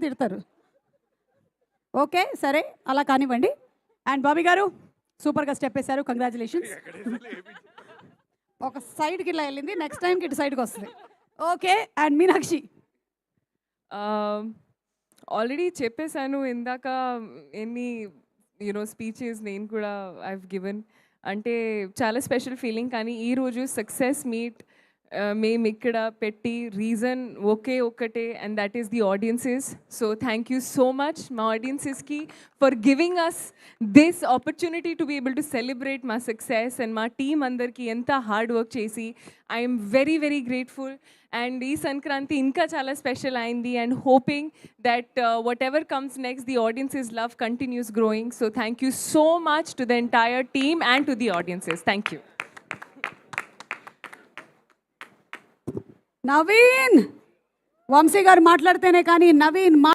తిడతారు. ఓకే, సరే అలా కానివ్వండి. అండ్ బాబీ గారు సూపర్గా స్టెప్ వేశారు, కంగ్రాచులేషన్స్. ఒక సైడ్కి ఇలా వెళ్ళింది, నెక్స్ట్ టైంకి ఇటు సైడ్కి వస్తుంది. Okay, and Meenakshi. ఆల్రెడీ చెప్పేశాను ఇందాక ఎన్ని స్పీచెస్ నేను కూడా ఐవ్ గివెన్. అంటే చాలా స్పెషల్ ఫీలింగ్. కానీ ఈరోజు సక్సెస్ మీట్ మేము ఇక్కడ పెట్టి రీజన్ ఒక్కటే, and that is the audiences. So thank you so much మా ఆడియన్సెస్కి for giving us this opportunity to be able to celebrate మా సక్సెస్. అండ్ మా టీం అందరికీ ఎంత హార్డ్ వర్క్ చేసి I'm very very grateful. And ఈ సంక్రాంతి ఇంకా చాలా స్పెషల్ అయింది. And hoping that whatever comes next, the audiences love continues growing. So thank you so much to the entire team and to the audiences. Thank you. Naveen, Vamsi గారు మాట్లాడితేనే కానీ నవీన్